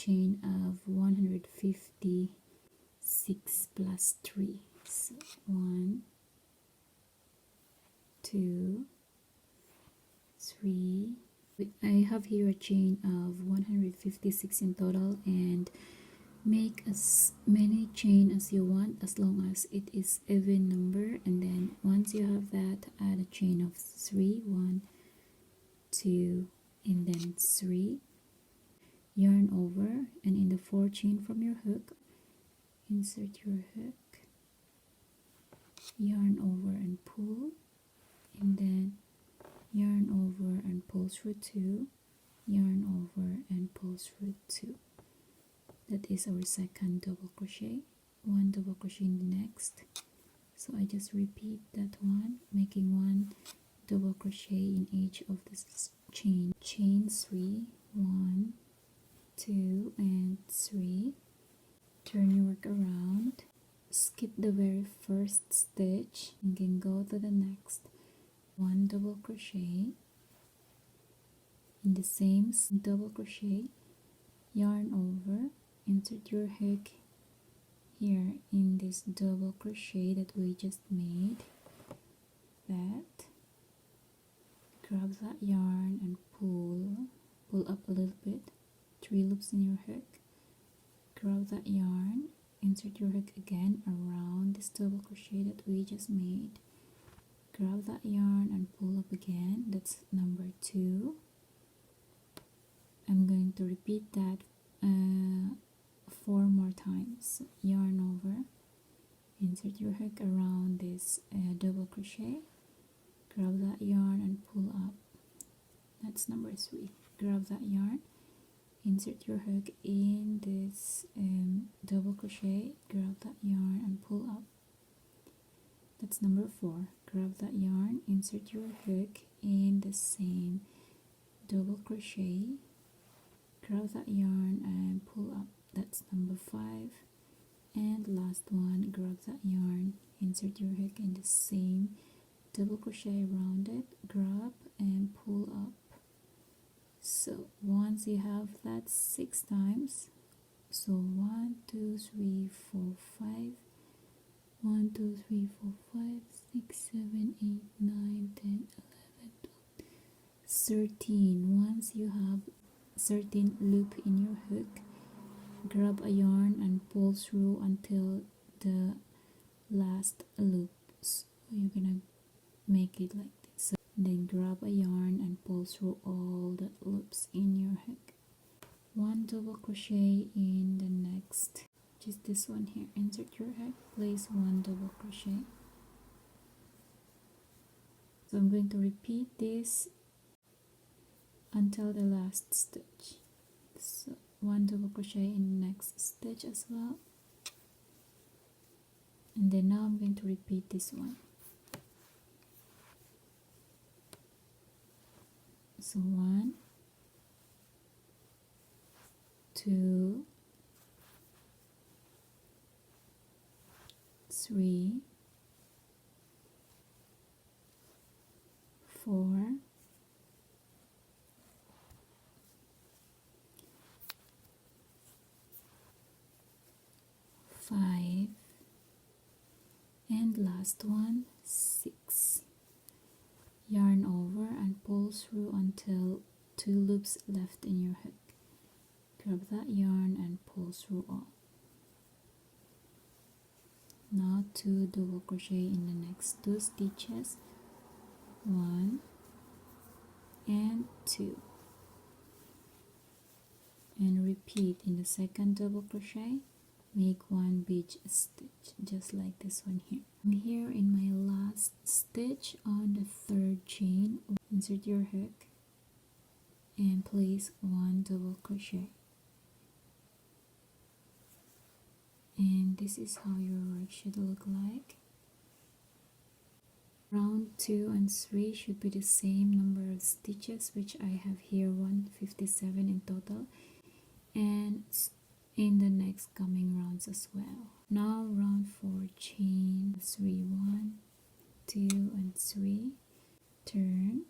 chain of 156 plus 3. So 1, 2, 3. I have here a chain of 156 in total, and make as many chain as you want as long as it is even number. And then once you have that, add a chain of 3, 1, 2, and then 3. Yarn over, and in the 4th chain from your hook, insert your hook, yarn over and pull, and then yarn over and pull through 2, yarn over and pull through 2. That is our second double crochet. 1 double crochet in the next. So I just repeat that one, making 1 double crochet in each of this chain. Chain 3, 1, 2, and 3. Turn your work around. Skip the very first stitch and then go to the next. 1 double crochet. In the same double crochet, yarn over, insert your hook here in this double crochet that we just made. That, grab that yarn and pull up a little bit, 3 loops in your hook. Grab that yarn, insert your hook again around this double crochet that we just made. Grab that yarn and pull up again. That's number 2. I'm going to repeat that 4 more times. Yarn over, insert your hook around this double crochet. Grab that yarn and pull up. That's number 3. Grab that yarn, insert your hook in this double crochet, grab that yarn and pull up. That's number 4. Grab that yarn, insert your hook in the same double crochet, grab that yarn and pull up. That's number 5. And last one, grab that yarn, insert your hook in the same double crochet around it, grab and pull up. So once you have that 6 times, so 1, 2, 3, 4, 5, 1, 2, 3, 4, 5, 6, 7, 8, 9, 10, 11, 12, 13. Once you have 13 loop in your hook, grab a yarn and pull through until the last loop. So you're gonna make it like this. So then grab a yarn and pull through all the loops in your hook. 1 double crochet in the next, just this one here. Insert your hook, place 1 double crochet. So I'm going to repeat this until the last stitch. So 1 double crochet in the next stitch as well, and then now I'm going to repeat this one. So 1, 2, 3, 4, 5, and last one, 6. Yarn over and pull through until 2 loops left in your hook. Grab that yarn and pull through all. Now 2 double crochet in the next 2 stitches, 1 and 2, and repeat in the second double crochet. Make 1 beach stitch just like this one here. I'm here in my last stitch on the 3rd chain. Insert your hook and place 1 double crochet, and this is how your work should look like. Round 2 and 3 should be the same number of stitches, which I have here 157 in total, and in the next coming rounds as well. Now round 4, chain 3, 1, 2 and 3, turn,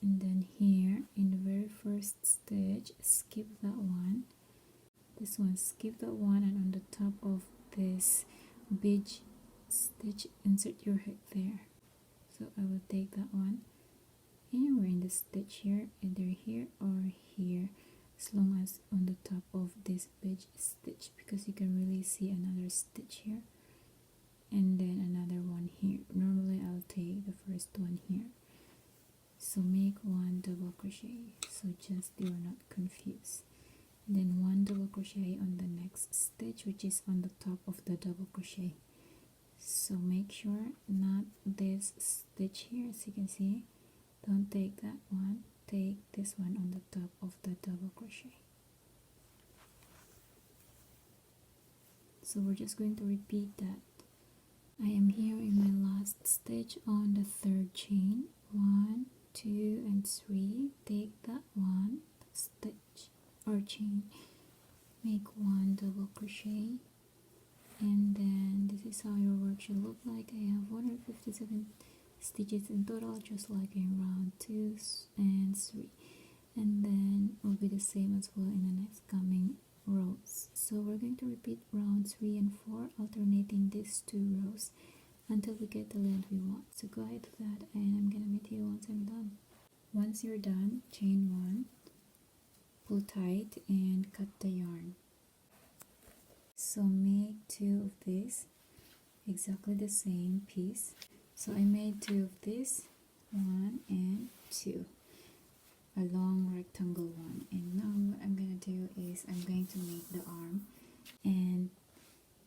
and then here in the very first stitch, skip that one, this one, skip that one, and on the top of this beach stitch, insert your hook there. So I will take that one anywhere in the stitch here, either here or here, as long as on the top of this beach stitch, because you can really see another stitch here and then another one here. Normally I'll take the first one here. So make one double crochet, so just you're not confused. Then one double crochet on the next stitch, which is on the top of the double crochet. So make sure not this stitch here, as you can see. Don't take that one, take this one on the top of the double crochet. So we're just going to repeat that. I am here in my last stitch on the third chain. 1, 2 and 3. Take that one stitch or chain, make one double crochet, and then this is how your work should look like. I have 157 stitches in total, just like in round 2 and 3, and then will be the same as well in the next coming rows. So we're going to repeat round 3 and 4, alternating these 2 rows until we get the length we want. So go ahead do that, and I'm gonna meet you once I'm done. Once you're done, chain 1, pull tight and cut the yarn. So make 2 of these, exactly the same piece. So I made 2 of this, 1 and 2, a long rectangle one. And now what I'm gonna do is I'm going to make the arm, and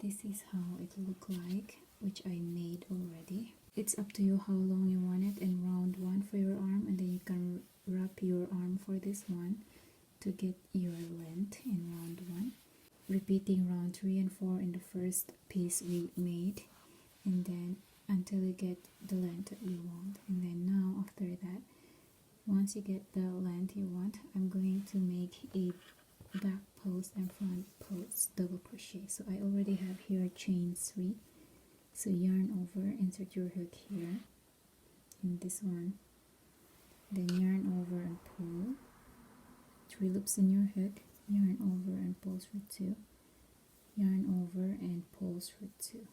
this is how it look like, which I made already. It's up to you how long you want it in round 1 for your arm, and then you can wrap your arm for this one to get your length in round 1, repeating round 3 and 4 in the first piece we made, and then until you get the length that you want. And then now after that, once you get the length you want, I'm going to make a back post and front post double crochet. So I already have here chain 3, so yarn over, insert your hook here in this one, then yarn over and pull 3 loops in your hook, yarn over and pull through 2, yarn over and pull through 2.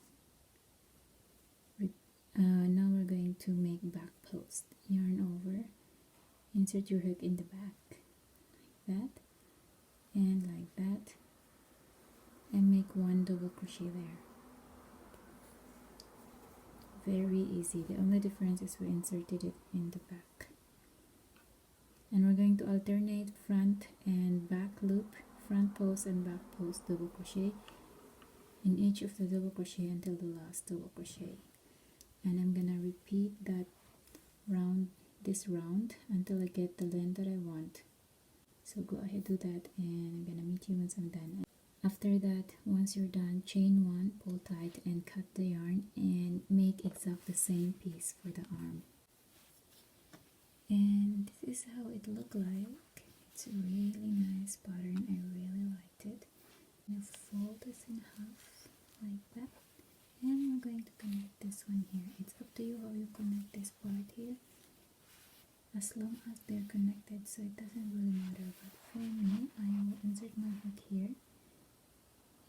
Now we're going to make back post, yarn over, insert your hook in the back like that and like that, and make one double crochet there. Very easy. The only difference is we inserted it in the back. And we're going to alternate front and back loop, front post and back post double crochet in each of the double crochet until the last double crochet. And I'm gonna repeat that this round until I get the length that I want. So go ahead do that, and I'm gonna meet you once I'm done. After that, once you're done, chain 1, pull tight and cut the yarn and make exactly the same piece for the arm. And this is how it looked like. It's a really nice pattern. I really liked it. I'm gonna fold this in half like that, and we're going to connect this one here. It's up to you how you connect this part here, as long as they're connected, so it doesn't really matter. But for me, I will insert my hook here,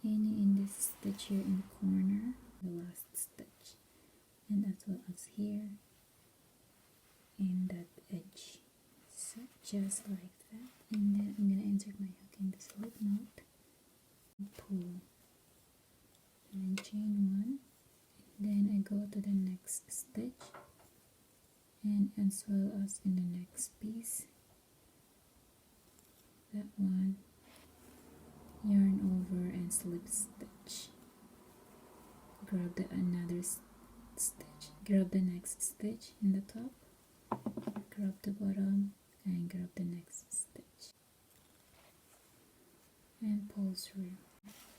and in this stitch here in the corner, the last stitch, and as well as here in that edge. So just like that, and then I'm gonna insert my hook in the slip knot, pull, and then chain 1, then I go to the next stitch, and as well as in the next piece, that one, yarn over and slip stitch, grab another stitch, grab the next stitch in the top, grab the bottom and grab the next stitch and pull through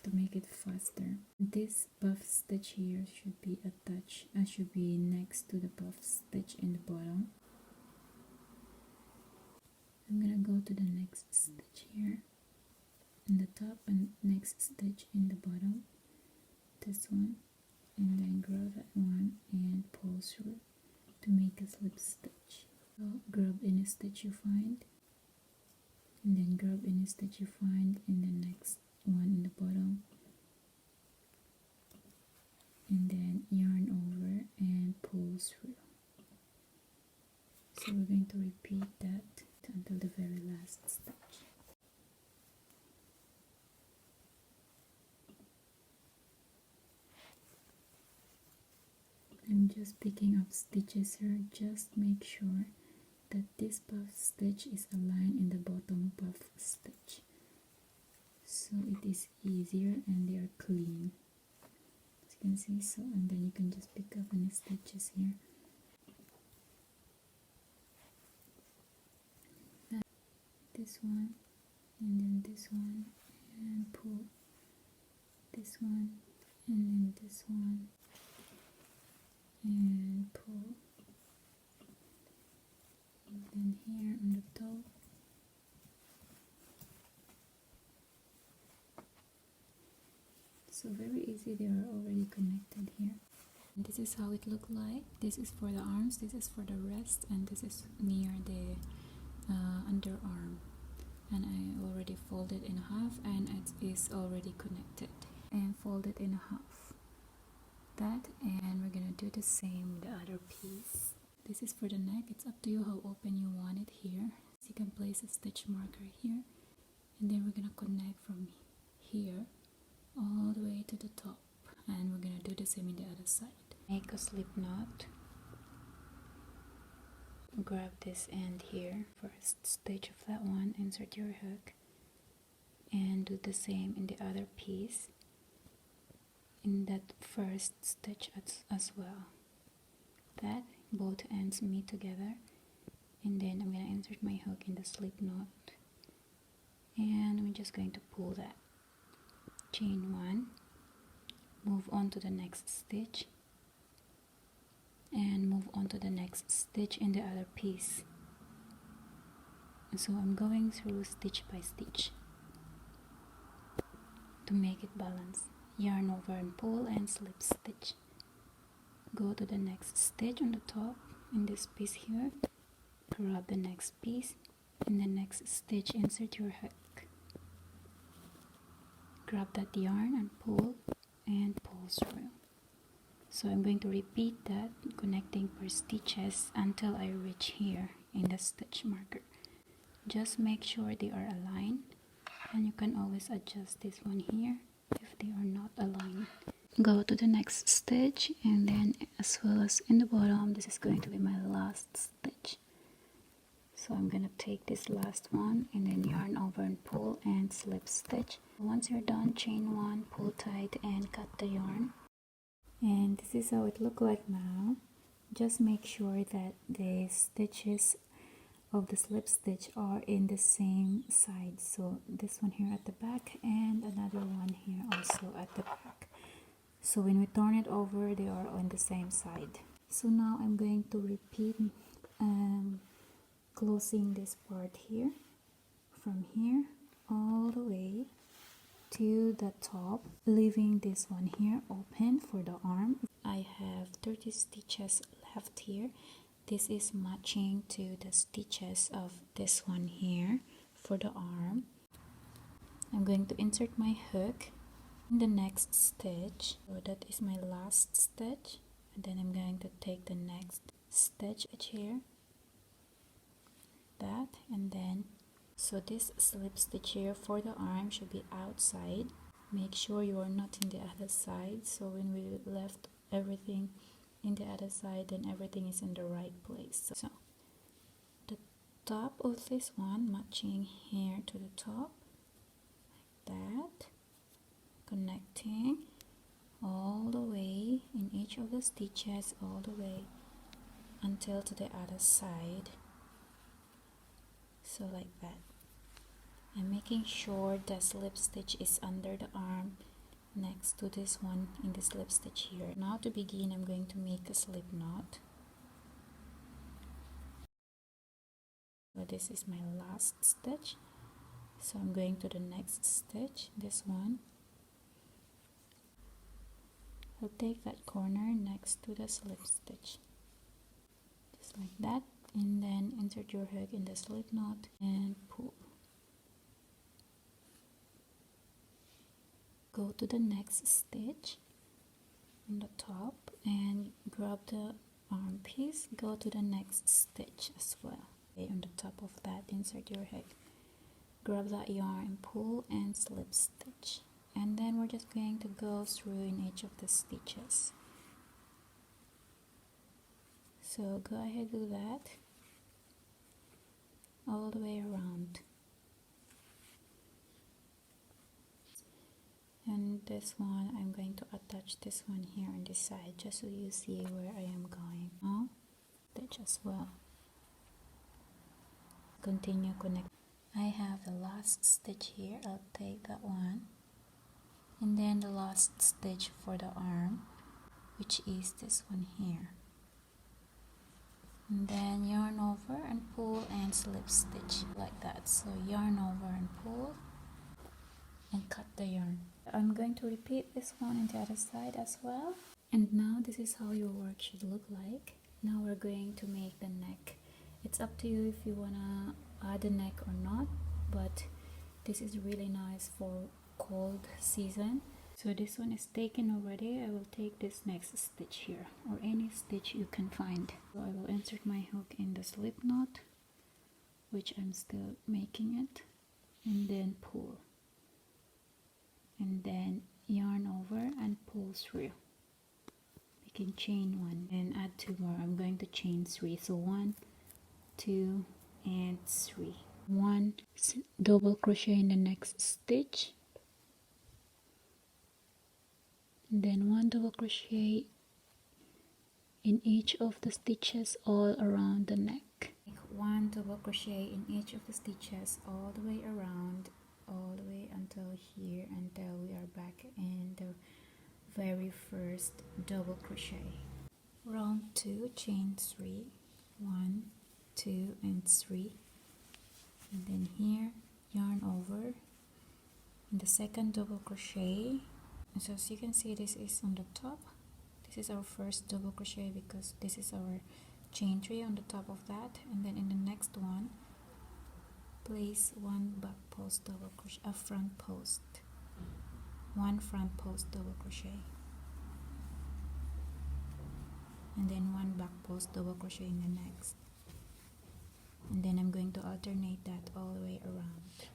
to make it faster. This puff stitch here should be attached, should be next to the puff stitch in the bottom. I'm gonna go to the next stitch here in the top and next stitch in the bottom, this one, and then grab that one and pull through to make a slip stitch. So grab any stitch you find, and then grab any stitch you find in the next one in the bottom, and then yarn over and pull through. So we're going to repeat that until the very last stitch. I'm just picking up stitches here. Just make sure that this puff stitch is aligned in the bottom puff stitch, so it is easier and they are clean, as you can see. So, and then you can just pick up any stitches here. This one, and then this one, and pull this one, and then this one, and pull, and then here on the top, so very easy. They are already connected here. And this is how it look like. This is for the arms, this is for the wrist, and this is near the underarm. And I already folded in half, and it is already connected and folded in half. That, and we're gonna do the same with the other piece. This is for the neck. It's up to you how open you want it here. So you can place a stitch marker here, and then we're gonna connect from here all the way to the top, and we're gonna do the same in the other side. Make a slip knot. Grab this end here, first stitch of that one, insert your hook, and do the same in the other piece, in that first stitch as well. That both ends meet together, and then I'm going to insert my hook in the slip knot, and I'm just going to pull that. Chain one, move on to the next stitch, and move on to the next stitch in the other piece. And so I'm going through stitch by stitch to make it balance. Yarn over and pull and slip stitch. Go to the next stitch on the top in this piece here, grab the next piece, in the next stitch insert your hook, grab that yarn and pull through. So I'm going to repeat that, connecting per stitches until I reach here in the stitch marker. Just make sure they are aligned, and you can always adjust this one here if they are not aligned. Go to the next stitch, and then as well as in the bottom, this is going to be my last stitch. So I'm gonna take this last one and then yarn over and pull and slip stitch. Once you're done, chain one, pull tight and cut the yarn. And this is how it look like now. Just make sure that the stitches of the slip stitch are in the same side. So this one here at the back and another one here also at the back. So when we turn it over, they are on the same side. So now I'm going to repeat closing this part here, from here all the way to the top, leaving this one here open for the arm. I have 30 stitches left here. This is matching to the stitches of this one here for the arm. I'm going to insert my hook in the next stitch. So that is my last stitch, and then I'm going to take the next stitch here, that, and then so this slip stitch here for the arm should be outside. Make sure you are not in the other side, so when we left everything in the other side, then everything is in the right place. So the top of this one matching here to the top, like that, connecting all the way in each of the stitches, all the way until to the other side. So like that. I'm making sure the slip stitch is under the arm next to this one in the slip stitch here. Now to begin, I'm going to make a slip knot. So this is my last stitch. So I'm going to the next stitch, this one. I'll take that corner next to the slip stitch, just like that, and then insert your hook in the slip knot and pull. go to the next stitch on the top and grab the arm piece, go to the next stitch as well. Okay, on the top of that, insert your hook, grab that yarn, pull and slip stitch, and then we're just going to go through in each of the stitches. So go ahead, do that all the way around. And this one, I'm going to attach this one here on this side just so you see where I am going. Now, stitch as well. Continue connect. I have the last stitch here. I'll take that one. And then the last stitch for the arm, which is this one here. And then yarn over and pull and slip stitch like that. So yarn over and pull and cut the yarn. I'm going to repeat this one on the other side as well. And now this is how your work should look like. Now we're going to make the neck. It's up to you if you wanna add a neck or not, but this is really nice for cold season. So this one is taken already. I will take this next stitch here, or any stitch you can find. So I will insert my hook in the slip knot, which I'm still making it, and then pull. And then yarn over and pull through, making chain one, and add two more. I'm going to chain three, so 1, 2 and 3. 1 double crochet in the next stitch, and then 1 double crochet in each of the stitches all around the neck. Make 1 double crochet in each of the stitches all the way around, all the way until here, until we are back in the very first double crochet. Round 2, chain 3, 1, 2 and 3, and then here yarn over in the second double crochet. And so as you can see, this is on the top. This is our first double crochet because this is our chain 3 on the top of that, and then in the next one place 1 back post double crochet, a front post, 1 front post double crochet, and then 1 back post double crochet in the next, and then I'm going to alternate that all the way around.